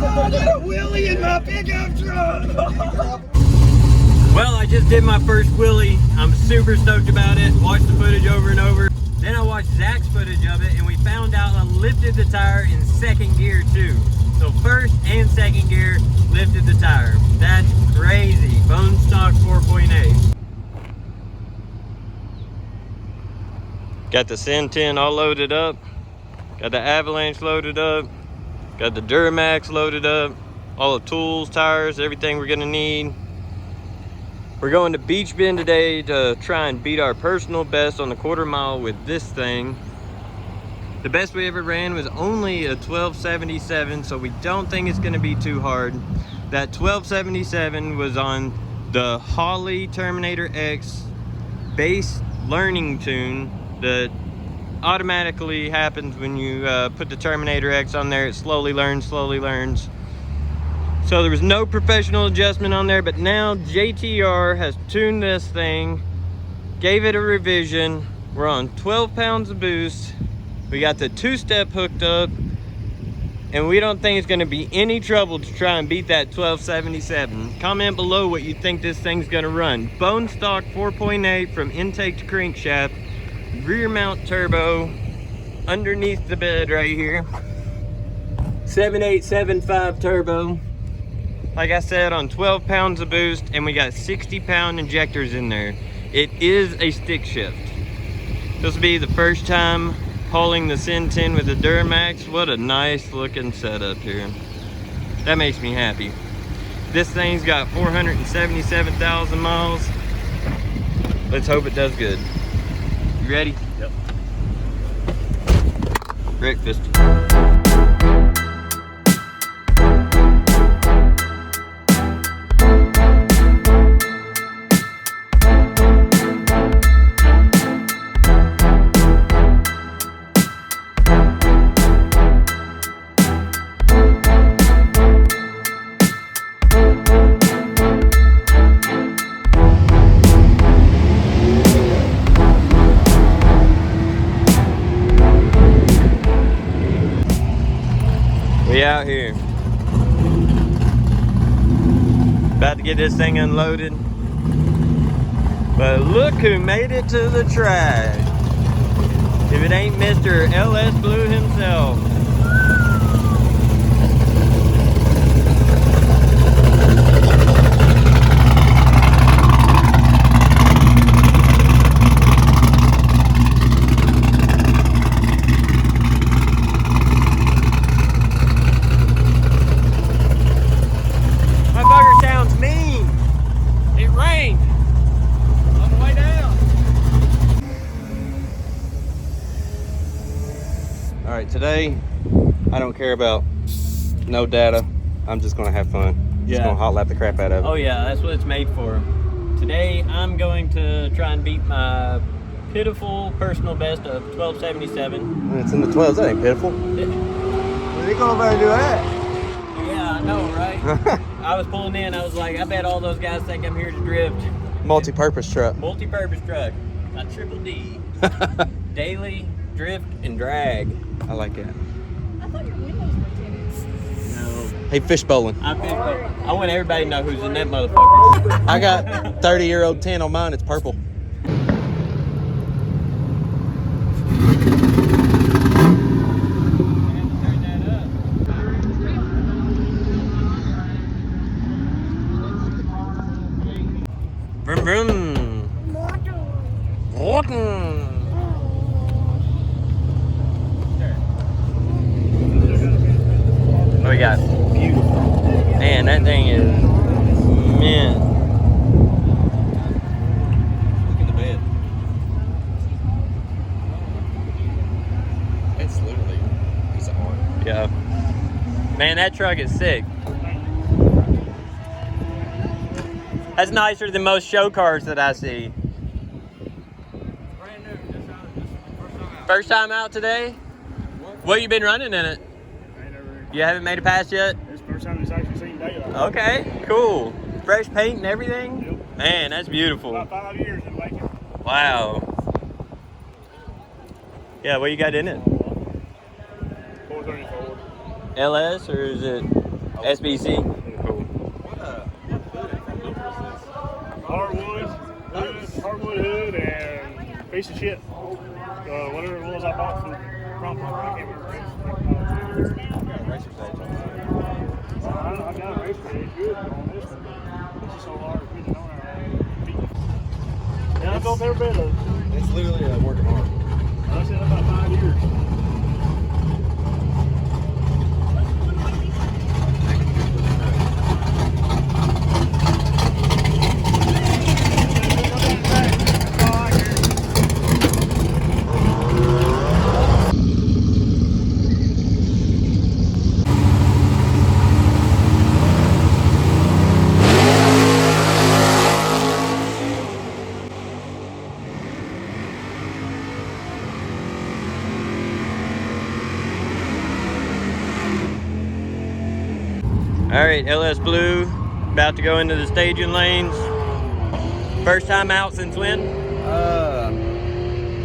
I got a wheelie in my pickup truck. Well, I just did my first wheelie. I'm super stoked about it. Watched the footage over and over. Then I watched Zach's footage of it, and we found out I lifted the tire in second gear too. So first and second gear, lifted the tire. That's crazy. Bone stock 4.8. Got the S10 all loaded up. Got the Avalanche loaded up. Got the Duramax loaded up. All the tools, tires, everything we're gonna need. We're going to Beach Bend today to try and beat our personal best on the quarter mile with this thing. The best we ever ran was only a 1277, so we don't think it's gonna be too hard. That 1277 was on the Holley Terminator X bass learning tune that automatically happens when you put the Terminator X on there. It slowly learns, slowly learns. So there was no professional adjustment on there, but now JTR has tuned this thing, gave it a revision. We're on 12 pounds of boost. We got the two-step hooked up, and we don't think it's gonna be any trouble to try and beat that 1277. Comment below what you think this thing's gonna run. Bone stock 4.8 from intake to crankshaft, rear mount turbo, underneath the bed right here. 7875 turbo. Like I said, on 12 pounds of boost, and we got 60-pound injectors in there. It is a stick shift. This will be the first time hauling the S10 with the Duramax. What a nice looking setup here. That makes me happy. This thing's got 477,000 miles. Let's hope it does good. You ready? Yep. Breakfast. We out here. About to get this thing unloaded. But look who made it to the track. If it ain't Mr. LS Blue himself. Alright, today I don't care about no data. I'm just gonna have fun. Just gonna hot lap the crap out of it. Oh yeah, that's what it's made for. Today I'm going to try and beat my pitiful personal best of 1277. It's in the 12s, that ain't pitiful. What are you going over there to do that? Yeah, I know, right? I was pulling in, I was like, I bet all those guys think I'm here to drift. Multi-purpose truck. Multi-purpose truck. Got triple D. Daily, drift, and drag. I like that. I thought your windows were tinted. No. Hey, fish bowling. I want everybody to know who's in that motherfucker. I got 30-year-old tin on mine. It's purple. Vroom vroom. Walking. What we got? Beautiful. Man, that thing is mint. Look at the bed. It's literally a piece of art. Yeah. Man, that truck is sick. That's nicer than most show cars that I see. Brand new. First time out today? What you been running in it? You haven't made a pass yet? It's the first time it's actually seen daylight. Okay, cool. Fresh paint and everything? Yep. Man, that's beautiful. About 5 years in making. Wow. Yeah, what you got in it? 434. LS or is it SBC? Cool. Hardwood hood and piece of shit. Whatever it was I bought from Crumpler. I can't remember. I got a race page good on this one. It's just so hard. We didn't know how. Yeah, I built every bit of it. It's literally a work of art. I said about 5 years. All right, LS Blue, about to go into the staging lanes. First time out since when?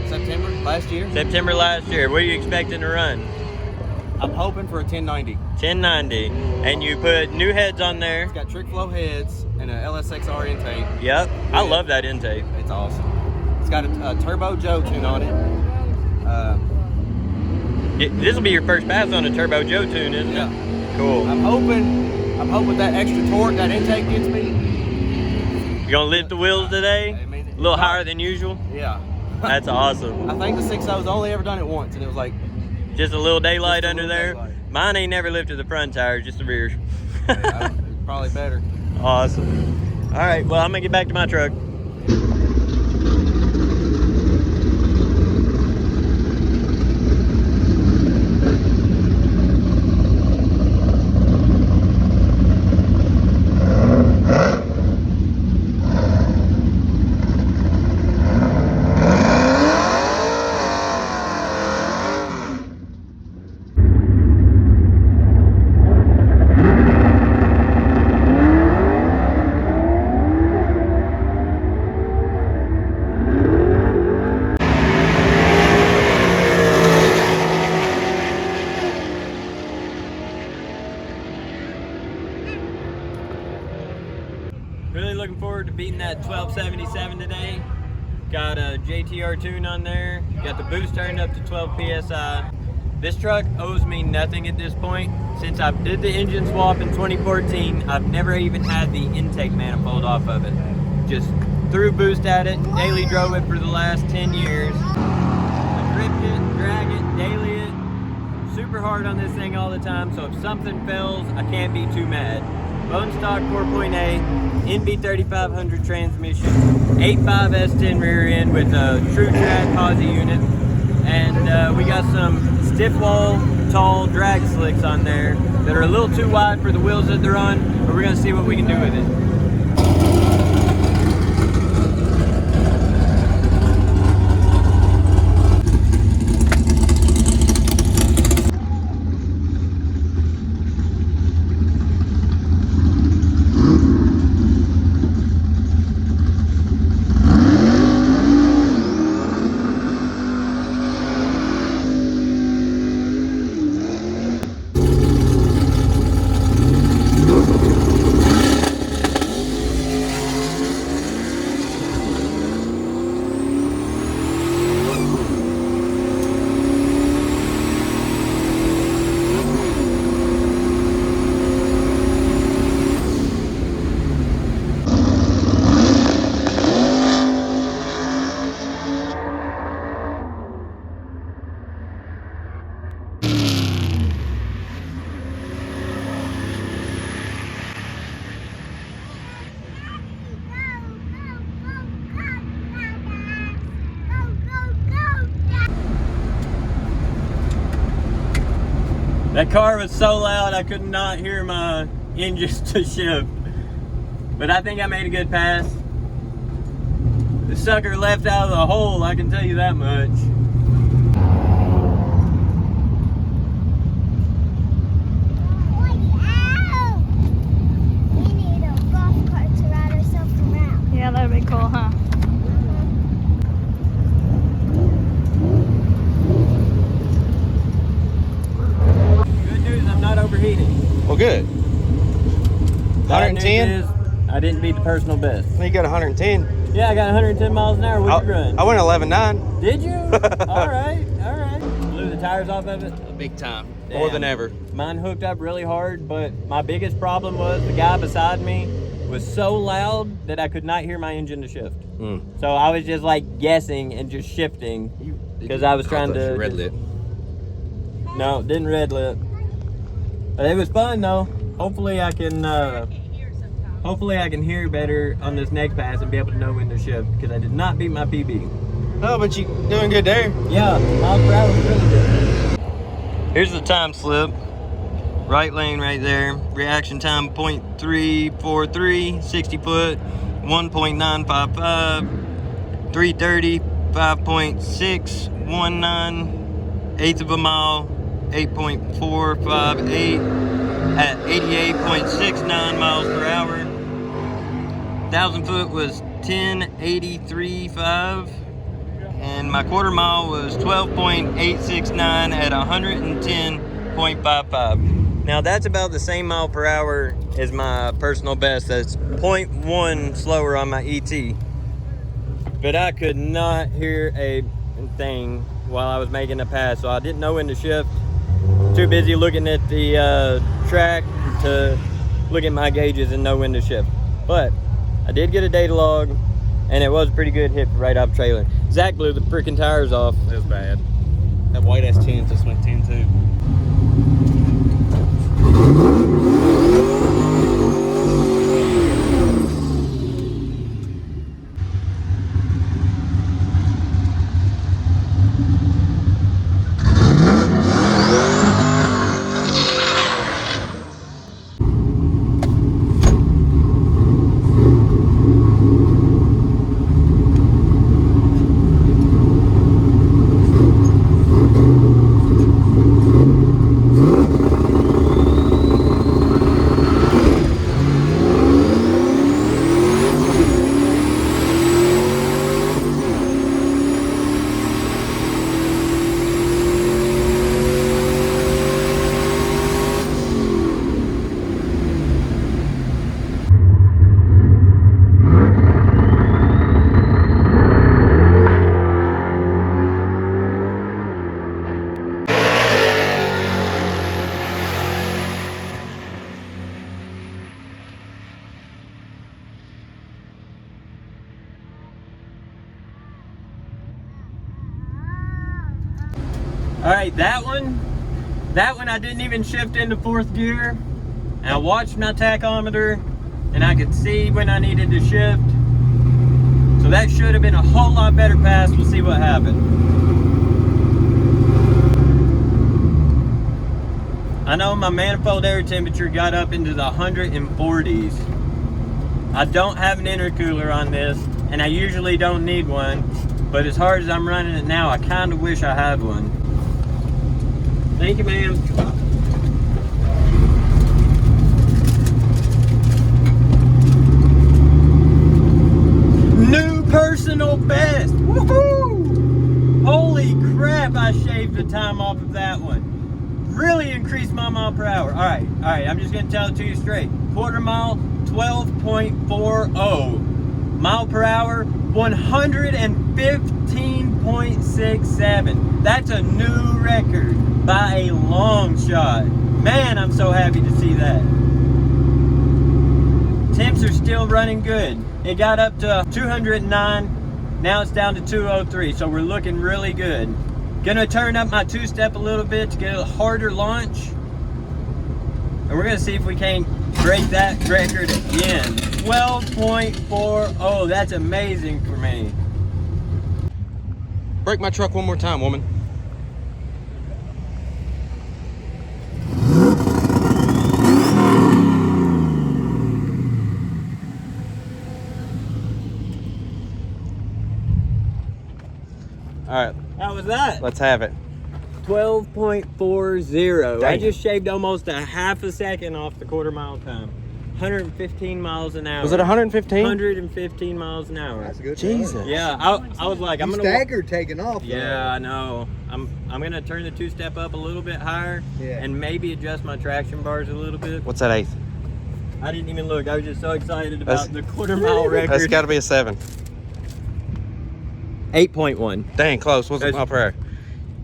September last year. September last year. What are you expecting to run? I'm hoping for a 1090. 1090. And you put new heads on there. It's got trick flow heads and a LSXR intake. Yep, I love that intake. It's awesome. It's got a turbo Joe tune on it. This will be your first pass on a turbo Joe tune, isn't Yeah. it? Cool. I'm hoping that extra torque that intake gets me. You gonna lift the wheels today? I mean, A little higher than usual? Yeah. That's awesome. I think the 6.0's only ever done it once, and it was like Just a little daylight Just a under little there. daylight. Mine ain't never lifted the front tires, just the rears. probably better. Awesome. All right, well, I'm gonna get back to my truck. Really looking forward to beating that 1277 today. Got a JTR tune on there. Got the boost turned up to 12 PSI. This truck owes me nothing at this point. Since I did the engine swap in 2014, I've never even had the intake manifold off of it. Just threw boost at it, daily drove it for the last 10 years. I dripped it, drag it, daily it. Super hard on this thing all the time, so if something fails, I can't be too mad. Bone stock 4.8, NV3500 transmission, 8.5 S10 rear end with a true track Holley unit, and we got some stiff wall, tall drag slicks on there that are a little too wide for the wheels that they're on, but we're gonna see what we can do with it. That car was so loud I could not hear my engines to shift. But I think I made a good pass. The sucker left out of the hole, I can tell you that much. We need a golf cart to ride ourselves around. Yeah, that'd be cool, huh? Good news, I'm not overheating. Well, good. Bad news 110? is I didn't beat the personal best. You got 110. Yeah, I got 110 miles an hour. What'd you run? I went 11.9. Did you? All right. Blew the tires off of it? Big time. More than ever. Mine hooked up really hard, but my biggest problem was the guy beside me was so loud that I could not hear my engine to shift. So I was just like guessing and just shifting because I was trying to. Red lit. No, didn't red lit. But it was fun though. Hopefully I can hear better on this next pass and be able to know when to shift because I did not beat my PB. Oh, but you doing good there. Yeah, miles per hour was really good. Here's the time slip. Right lane right there. Reaction time 0.343, 60 foot, 1.955, 330, 5.619, eighth of a mile, 8.458 at 88.69 miles per hour. 1,000 foot was 1083.5. And my quarter mile was 12.869 at 110.55. Now that's about the same mile per hour as my personal best. That's 0.1 slower on my ET. But I could not hear a thing while I was making a pass, so I didn't know when to shift. Too busy looking at the track to look at my gauges and know when to shift. But I did get a data log, and it was a pretty good hit right off trailer. Zach blew the freaking tires off. It was bad. That white S10 just went 10-2. All right, that one I didn't even shift into fourth gear. And I watched my tachometer and I could see when I needed to shift. So that should have been a whole lot better pass. We'll see what happened. I know my manifold air temperature got up into the 140s. I don't have an intercooler on this, and I usually don't need one, but as hard as I'm running it now, I kind of wish I had one. Thank you, ma'am. New personal best. Woohoo! Holy crap, I shaved the time off of that one. Really increased my mile per hour. All right, I'm just gonna tell it to you straight. Quarter mile, 12.40. Mile per hour, 115.67. That's a new record by a long shot. Man, I'm so happy to see that. Temps are still running good. It got up to 209, now it's down to 203, so we're looking really good. Gonna turn up my two-step a little bit to get a harder launch. And we're gonna see if we can't break that record again. 12.40, that's amazing for me. Break my truck one more time, woman. All right, How was that? let's have it. 12.40. I Dang. just shaved almost a half a second off the quarter mile time. 115 miles an hour. Was it 115? 115 miles an hour. That's good. Jesus. Yeah, I was like, I'm You gonna. staggered taking off. though. Yeah, I know. I'm gonna turn the two-step up a little bit higher, Yeah. and maybe adjust my traction bars a little bit. What's that eighth? I didn't even look. I was just so excited about the quarter-mile record. That's got to be a 7. 8.1. Dang, close. What's the mile per hour?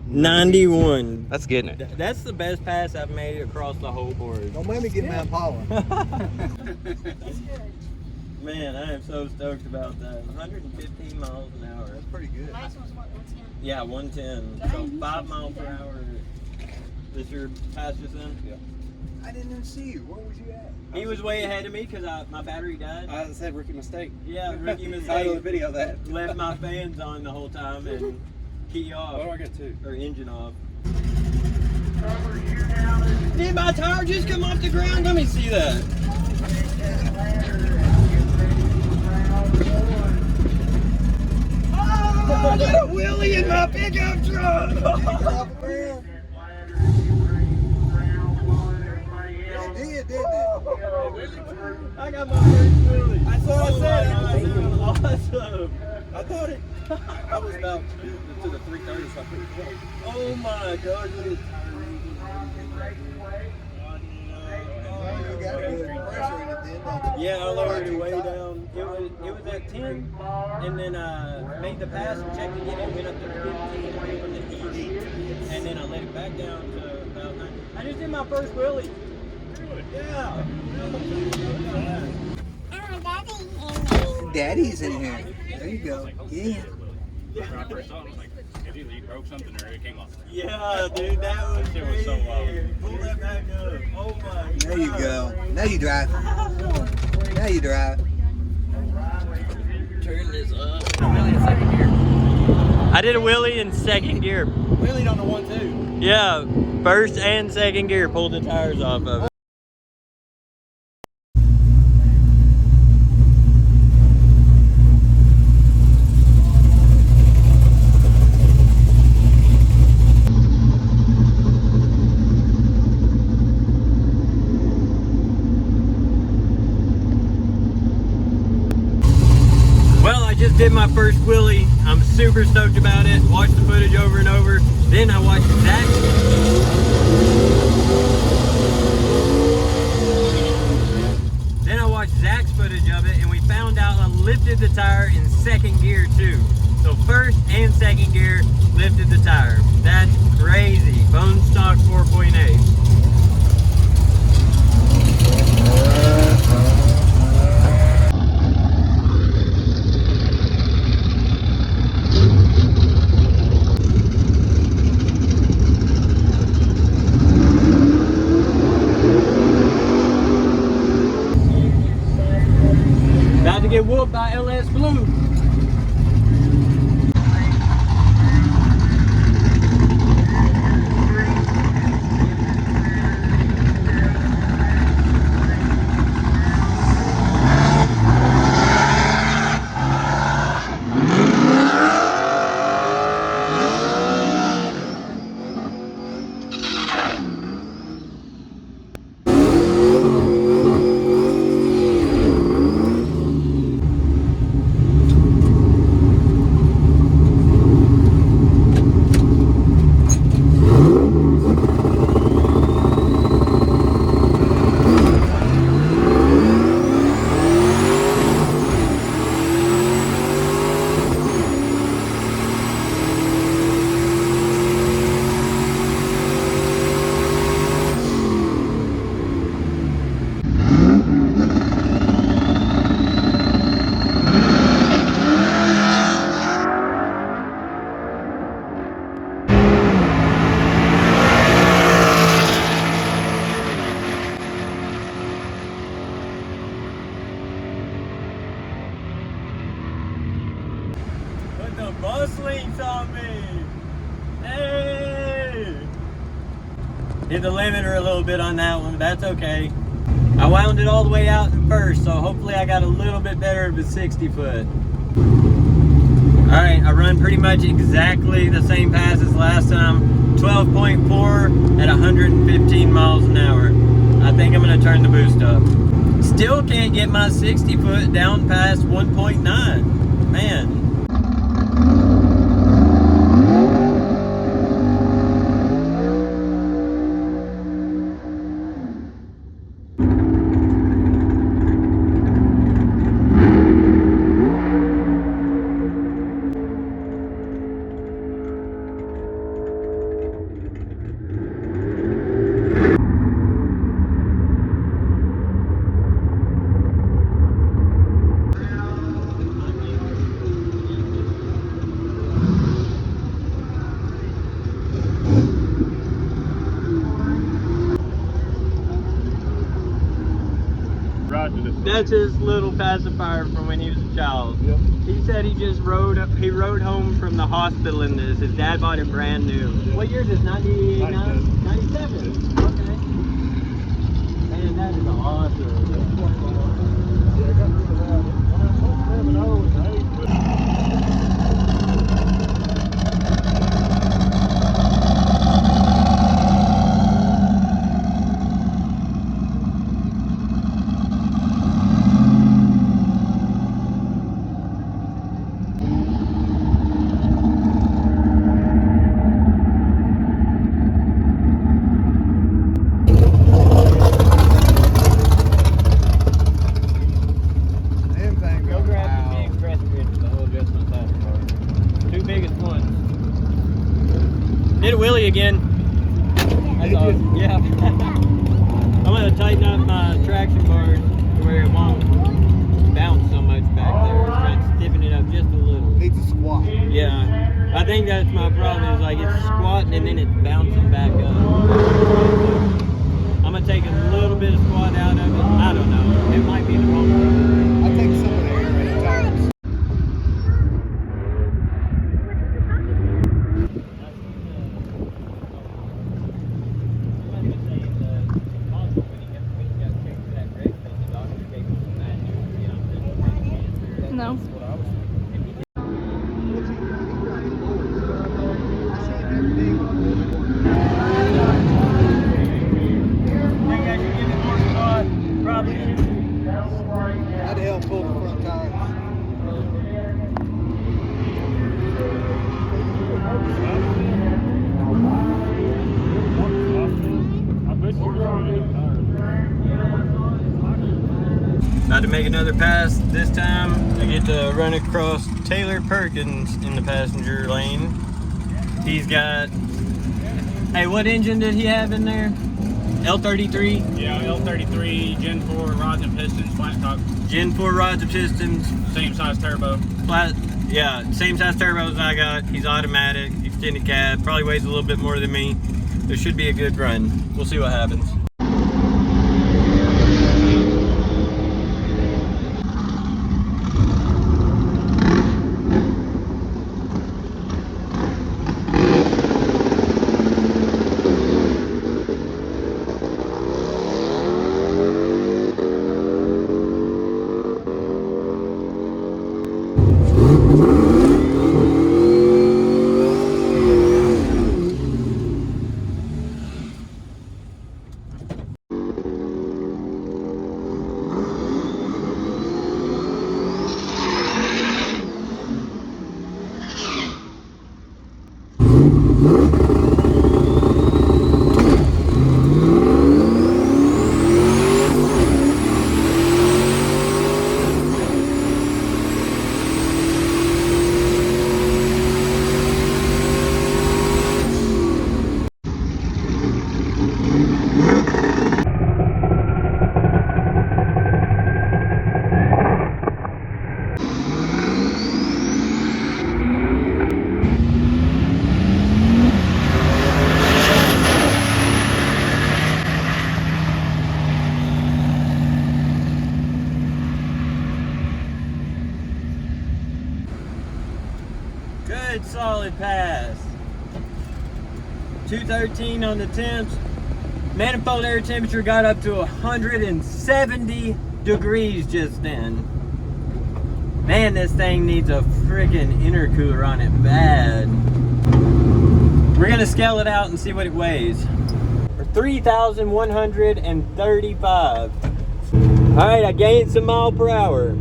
91. That's getting it. That's the best pass I've made across the whole board. Don't make me get Mount Pollen. Man, I am so stoked about that. 115 miles an hour. That's pretty good. Last one's what, 110? Yeah, 110. So 5 miles per hour. This your fastest then? Yeah. I didn't even see you. Where was you at? He was way ahead of me because my battery died. I said rookie mistake. Yeah, rookie mistake. Title of the video that. Left my fans on the whole time and key off. What do I get to? Or engine off. Did my tire just come off the ground? Let me see that. Oh, I got a wheelie in my pickup truck! It did, didn't it? I got my first wheelie. That's what I said. Awesome. I thought it. I was about to the 330, so I couldn't close. Oh my God. Look at this You got good pressure in it then, don't you? Yeah, I lowered it way down. It was at 10, and then I made the pass and checked again. It went up to 15 away from the heat, and then I let it back down to about 9. I just did my first wheelie. Yeah. Daddy's in here. There you go. Yeah. When I first saw it, I was like, if you broke something or it came off. Yeah, dude, that was It was so wild. Pull that back up. Oh my God. There you go. Now you drive. Now you drive. Turn this up. Wheelie in second gear. I did a wheelie in second gear. Wheelie on the 1-2. Yeah, first and second gear, pulled the tires off of it. Did my first wheelie. I'm super stoked about it. Watched the footage over and over. Then I watched Zach's footage of it, and we found out I lifted the tire in second gear too. So first and second gear lifted the tire. That's crazy. Bone stock 4.8. Get whooped by LS Blue. Bus links on me. Hey! Hit the limiter a little bit on that one, but that's okay. I wound it all the way out in first, so hopefully I got a little bit better of a 60 foot. Alright, I run pretty much exactly the same pass as last time. 12.4 at 115 miles an hour. I think I'm going to turn the boost up. Still can't get my 60 foot down past 1.9. Man. after this. That's his little pacifier from when he was a child. Yep. He said he just rode home from the hospital in this. His dad bought it brand new. What year is this? 99? 97. Okay. Man, that is awesome. Yeah, I got rid of that. When I was 7, 8, but Did a wheelie again. That's awesome. Yeah. I'm going to tighten up my traction bar to where it won't bounce so much back there. Trying to stiffen it up just a little. needs a squat. Yeah. I think that's my problem is like it's squatting and then it's bouncing back up. I'm going to take a little bit of squat out of it. I don't know. It might be the wrong one. I take some of the air at times. No. I'd help pull the front tires. I bet you About to make another pass. This time I get to run across Taylor Perkins in the passenger lane. He's got, hey, what engine did he have in there? L33? Yeah, L33, Gen 4 rods and pistons, flat top. Gen 4 rods and pistons. Same size turbo. Flat, yeah, same size turbo as I got. He's automatic, extended cab, probably weighs a little bit more than me. There should be a good run. We'll see what happens. Good solid pass. 213 on the temps. Manifold air temperature got up to 170 degrees just then. Man, this thing needs a freaking intercooler on it bad. We're gonna scale it out and see what it weighs. 3,135. All right, I gained some mile per hour.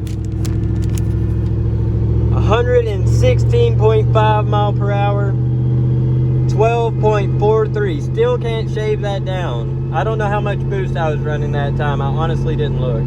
116.5 mile per hour. 12.43. Still can't shave that down. I don't know how much boost I was running that time. I honestly didn't look.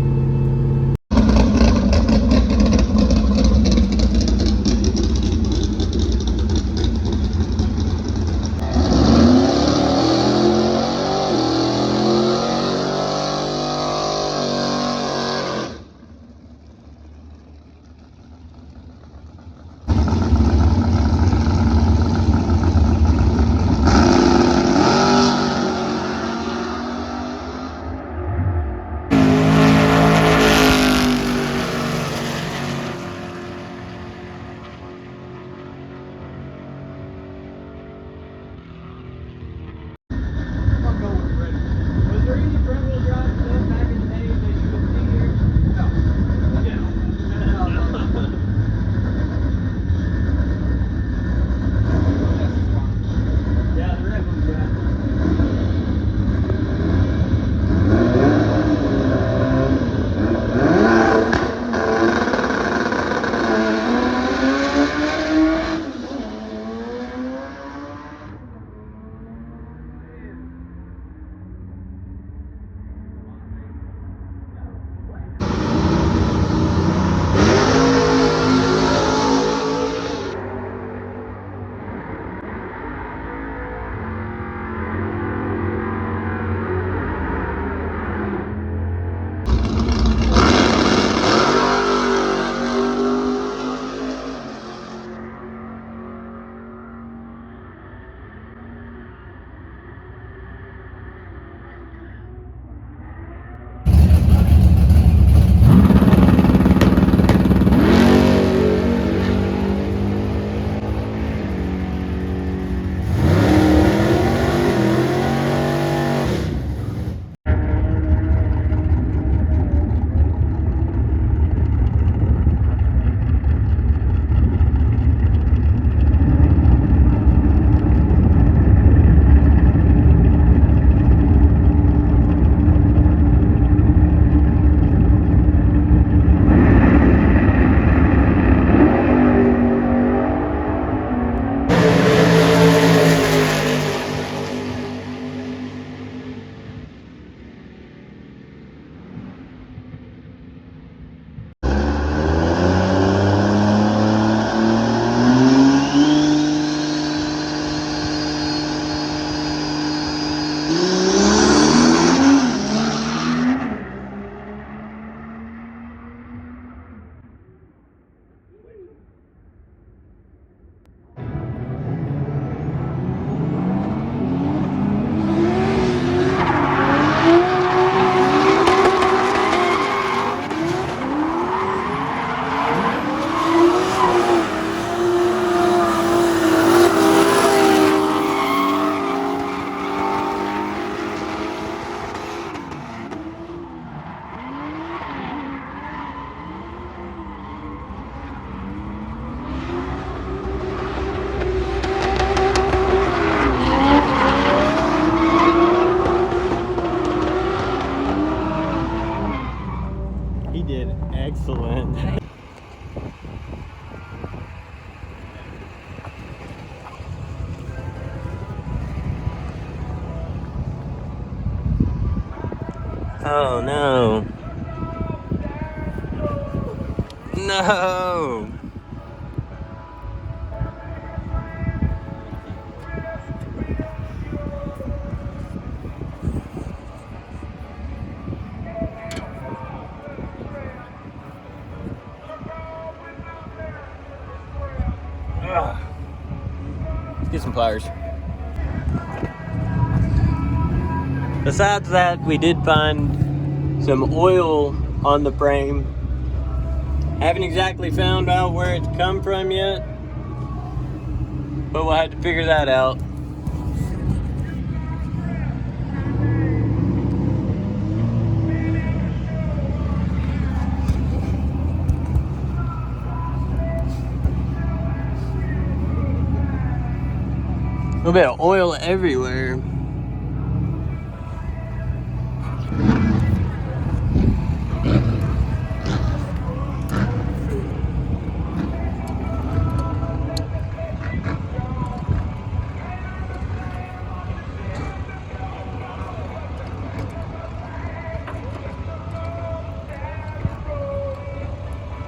Excellent. Oh no. No. Let's get some pliers. Besides that, we did find some oil on the frame. Haven't exactly found out where it's come from yet, but we'll have to figure that out. A little bit of oil everywhere.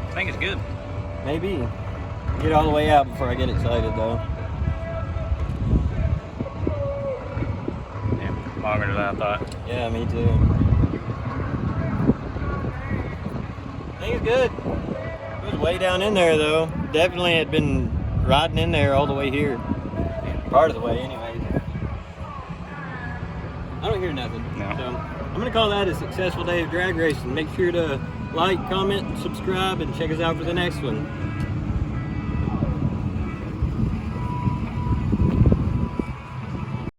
I think it's good. Maybe. Get all the way out before I get excited though. Yeah, longer than I thought. Yeah, me too. I think it's good. It was way down in there though. Definitely had been riding in there all the way here. Part of the way anyways. I don't hear nothing. No. So I'm gonna call that a successful day of drag racing. Make sure to like, comment, subscribe, and check us out for the next one.